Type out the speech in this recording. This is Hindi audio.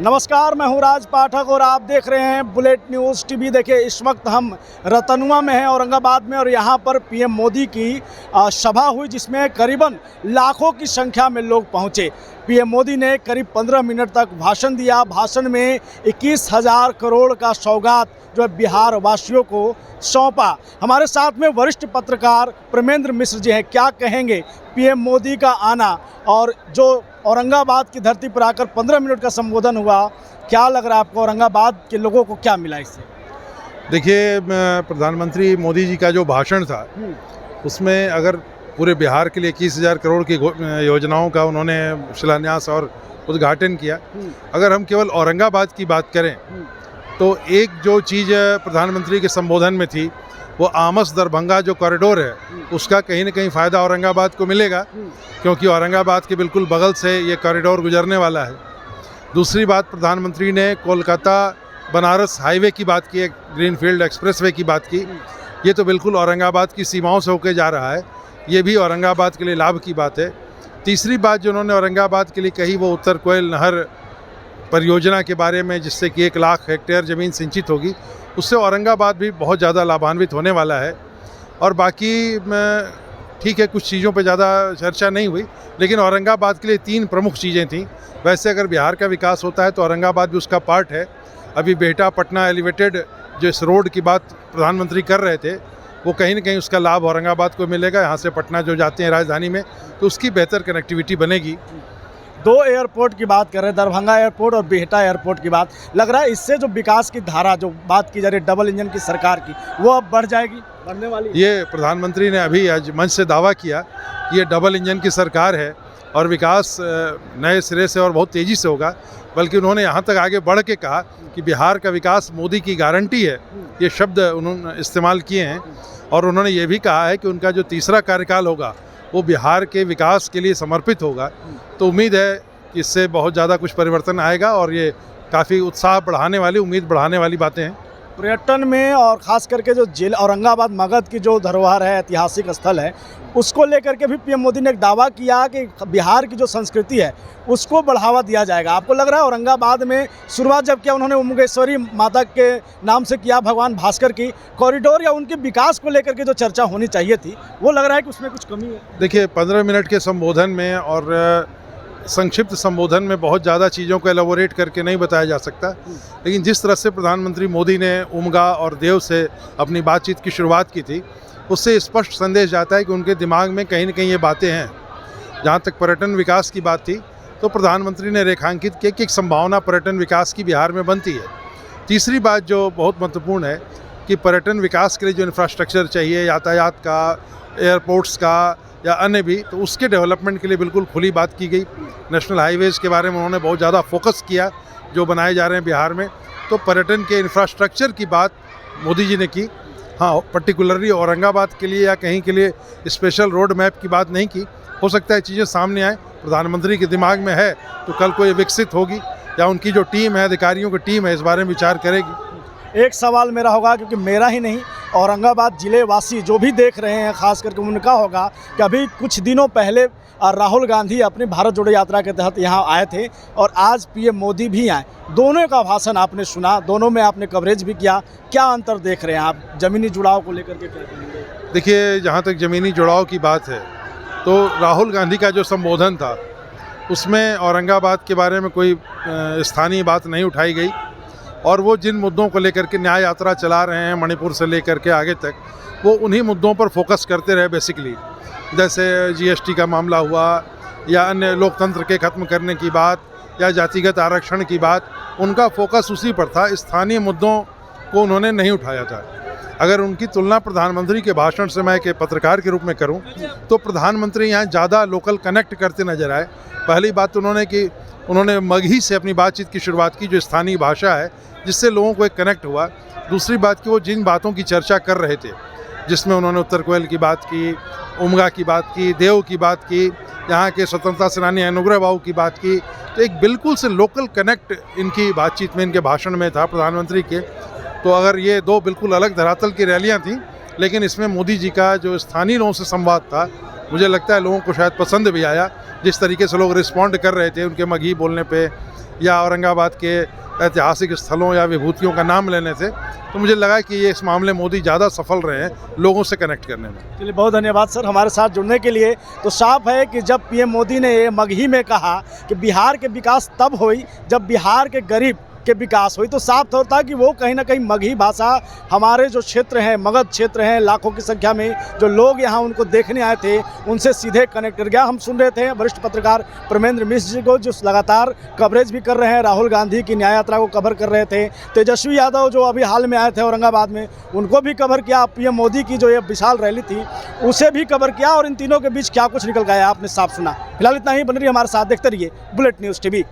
नमस्कार, मैं हूं राज पाठक और आप देख रहे हैं बुलेट न्यूज़ टीवी। देखिए, इस वक्त हम रतनुआ में हैं, औरंगाबाद में, और यहां पर पीएम मोदी की सभा हुई जिसमें करीबन लाखों की संख्या में लोग पहुंचे। पीएम मोदी ने करीब 15 मिनट तक भाषण दिया। भाषण में 21,000 करोड़ का सौगात जो है बिहार वासियों को सौंपा। हमारे साथ में वरिष्ठ पत्रकार प्रेमेंद्र मिश्र जी हैं। क्या कहेंगे पीएम मोदी का आना और जो औरंगाबाद की धरती पर आकर 15 मिनट का संबोधन हुआ, क्या लग रहा है आपको? औरंगाबाद के लोगों को क्या मिला इससे? देखिए, प्रधानमंत्री मोदी जी का जो भाषण था उसमें अगर पूरे बिहार के लिए 21,000 करोड़ की योजनाओं का उन्होंने शिलान्यास और उद्घाटन किया। अगर हम केवल औरंगाबाद की बात करें तो एक जो चीज़ प्रधानमंत्री के संबोधन में थी वो आमस दरभंगा जो कॉरिडोर है उसका कहीं ना कहीं फ़ायदा औरंगाबाद को मिलेगा, क्योंकि औरंगाबाद के बिल्कुल बगल से ये कॉरिडोर गुजरने वाला है। दूसरी बात, प्रधानमंत्री ने कोलकाता बनारस हाईवे की बात की, ग्रीनफील्ड एक्सप्रेसवे की बात की। ये तो बिल्कुल औरंगाबाद की सीमाओं से होकर जा रहा है, ये भी औरंगाबाद के लिए लाभ की बात है। तीसरी बात जो उन्होंने औरंगाबाद के लिए कही वो उत्तर कोयल नहर परियोजना के बारे में, जिससे कि 1 लाख हेक्टेयर ज़मीन सिंचित होगी। उससे औरंगाबाद भी बहुत ज़्यादा लाभान्वित होने वाला है। और बाकी ठीक है, कुछ चीज़ों पे ज़्यादा चर्चा नहीं हुई, लेकिन औरंगाबाद के लिए 3 प्रमुख चीज़ें थीं। वैसे अगर बिहार का विकास होता है तो औरंगाबाद भी उसका पार्ट है। अभी बेहटा पटना एलिवेटेड जो इस रोड की बात प्रधानमंत्री कर रहे थे वो कहीं ना कहीं उसका लाभ औरंगाबाद को मिलेगा। यहाँ से पटना जो जाते हैं राजधानी में, तो उसकी बेहतर कनेक्टिविटी बनेगी। 2 एयरपोर्ट की बात कर रहे हैं, दरभंगा एयरपोर्ट और बिहटा एयरपोर्ट की बात। लग रहा है इससे जो विकास की धारा जो बात की जा रही है डबल इंजन की सरकार की, वो अब बढ़ जाएगी, बढ़ने वाली है। ये प्रधानमंत्री ने अभी आज मंच से दावा किया कि ये डबल इंजन की सरकार है और विकास नए सिरे से और बहुत तेज़ी से होगा। बल्कि उन्होंने यहाँ तक आगे बढ़ के कहा कि बिहार का विकास मोदी की गारंटी है। ये शब्द उन्होंने इस्तेमाल किए हैं। और उन्होंने ये भी कहा है कि उनका जो तीसरा कार्यकाल होगा वो बिहार के विकास के लिए समर्पित होगा। तो उम्मीद है कि इससे बहुत ज़्यादा कुछ परिवर्तन आएगा और ये काफ़ी उत्साह बढ़ाने वाली, उम्मीद बढ़ाने वाली बातें हैं। पर्यटन में और ख़ास करके जो जिला औरंगाबाद मगध की जो धरोहर है, ऐतिहासिक स्थल है, उसको लेकर के भी पीएम मोदी ने एक दावा किया कि बिहार की जो संस्कृति है उसको बढ़ावा दिया जाएगा। आपको लग रहा है औरंगाबाद में शुरुआत जब किया उन्होंने मुंगेश्वरी माता के नाम से किया, भगवान भास्कर की कॉरिडोर या उनके विकास को लेकर के जो चर्चा होनी चाहिए थी, वो लग रहा है कि उसमें कुछ कमी है? देखिए, 15 मिनट के संबोधन में और संक्षिप्त संबोधन में बहुत ज़्यादा चीज़ों को एलोबोरेट करके नहीं बताया जा सकता। लेकिन जिस तरह से प्रधानमंत्री मोदी ने उमगा और देव से अपनी बातचीत की शुरुआत की थी, उससे स्पष्ट संदेश जाता है कि उनके दिमाग में कहीं न कहीं ये बातें हैं। जहाँ तक पर्यटन विकास की बात थी तो प्रधानमंत्री ने रेखांकित किया कि एक संभावना पर्यटन विकास की बिहार में बनती है। तीसरी बात जो बहुत महत्वपूर्ण है कि पर्यटन विकास के लिए जो इंफ्रास्ट्रक्चर चाहिए, यातायात का, एयरपोर्ट्स का या अन्य भी, तो उसके डेवलपमेंट के लिए बिल्कुल खुली बात की गई। नेशनल हाईवेज़ के बारे में उन्होंने बहुत ज़्यादा फोकस किया जो बनाए जा रहे हैं बिहार में। तो पर्यटन के इंफ्रास्ट्रक्चर की बात मोदी जी ने की। हाँ, पर्टिकुलरली औरंगाबाद के लिए या कहीं के लिए स्पेशल रोड मैप की बात नहीं की। हो सकता है चीज़ें सामने आए, प्रधानमंत्री के दिमाग में है तो कल को ये विकसित होगी या उनकी जो टीम है, अधिकारियों की टीम है, इस बारे में विचार करेगी। एक सवाल मेरा होगा, क्योंकि मेरा ही नहीं औरंगाबाद जिले वासी जो भी देख रहे हैं, खास करके उनका होगा कि अभी कुछ दिनों पहले राहुल गांधी अपनी भारत जोड़ो यात्रा के तहत यहाँ आए थे और आज पीएम मोदी भी आए। दोनों का भाषण आपने सुना, दोनों में आपने कवरेज भी किया। क्या अंतर देख रहे हैं आप ज़मीनी जुड़ाव को लेकर के? क्या कहेंगे? देखिए, जहाँ तक ज़मीनी जुड़ाव की बात है तो राहुल गांधी का जो संबोधन था उसमें औरंगाबाद के बारे में कोई स्थानीय बात नहीं उठाई गई। और वो जिन मुद्दों को लेकर के न्याय यात्रा चला रहे हैं मणिपुर से लेकर के आगे तक, वो उन्हीं मुद्दों पर फोकस करते रहे बेसिकली। जैसे जीएसटी का मामला हुआ या अन्य लोकतंत्र के ख़त्म करने की बात या जातिगत आरक्षण की बात, उनका फोकस उसी पर था। स्थानीय मुद्दों को उन्होंने नहीं उठाया था। अगर उनकी तुलना प्रधानमंत्री के भाषण से मैं एक पत्रकार के रूप में करूं तो प्रधानमंत्री यहाँ ज़्यादा लोकल कनेक्ट करते नजर आए। पहली बात तो उन्होंने मगही से अपनी बातचीत की शुरुआत की, जो स्थानीय भाषा है, जिससे लोगों को एक कनेक्ट हुआ। दूसरी बात कि वो जिन बातों की चर्चा कर रहे थे, जिसमें उन्होंने उत्तर कोयल की बात की, उमगा की बात की, देव की बात की, यहाँ के स्वतंत्रता सेनानी अनुग्रह बाबू की बात की, तो एक बिल्कुल से लोकल कनेक्ट इनकी बातचीत में, इनके भाषण में था प्रधानमंत्री के। तो अगर ये 2 बिल्कुल अलग धरातल की रैलियाँ थीं, लेकिन इसमें मोदी जी का जो स्थानीय लोगों से संवाद था मुझे लगता है लोगों को शायद पसंद भी आया जिस तरीके से लोग रिस्पॉन्ड कर रहे थे उनके मगही बोलने पे या औरंगाबाद के ऐतिहासिक स्थलों या विभूतियों का नाम लेने से। तो मुझे लगा कि ये इस मामले मोदी ज़्यादा सफल रहे हैं लोगों से कनेक्ट करने में। चलिए, बहुत धन्यवाद सर हमारे साथ जुड़ने के लिए। तो साफ है कि जब पीएम मोदी ने ये मगही में कहा कि बिहार के विकास तब हुई जब बिहार के गरीब के विकास हुई, तो साफ होता है कि वो कहीं ना कहीं मगही भाषा हमारे जो क्षेत्र हैं, मगध क्षेत्र हैं, लाखों की संख्या में जो लोग यहाँ उनको देखने आए थे, उनसे सीधे कनेक्ट कर गया। हम सुन रहे थे वरिष्ठ पत्रकार परमेंद्र मिश्र जी को, जो लगातार कवरेज भी कर रहे हैं, राहुल गांधी की न्याय यात्रा को कवर कर रहे थे। तेजस्वी यादव जो अभी हाल में आए थे औरंगाबाद में, उनको भी कवर किया। पीएम मोदी की जो ये विशाल रैली थी उसे भी कवर किया, और इन तीनों के बीच क्या कुछ निकल गया आपने साफ सुना। फिलहाल इतना ही। बन रही हमारे साथ, देखते रहिए बुलेट न्यूज़ टीवी।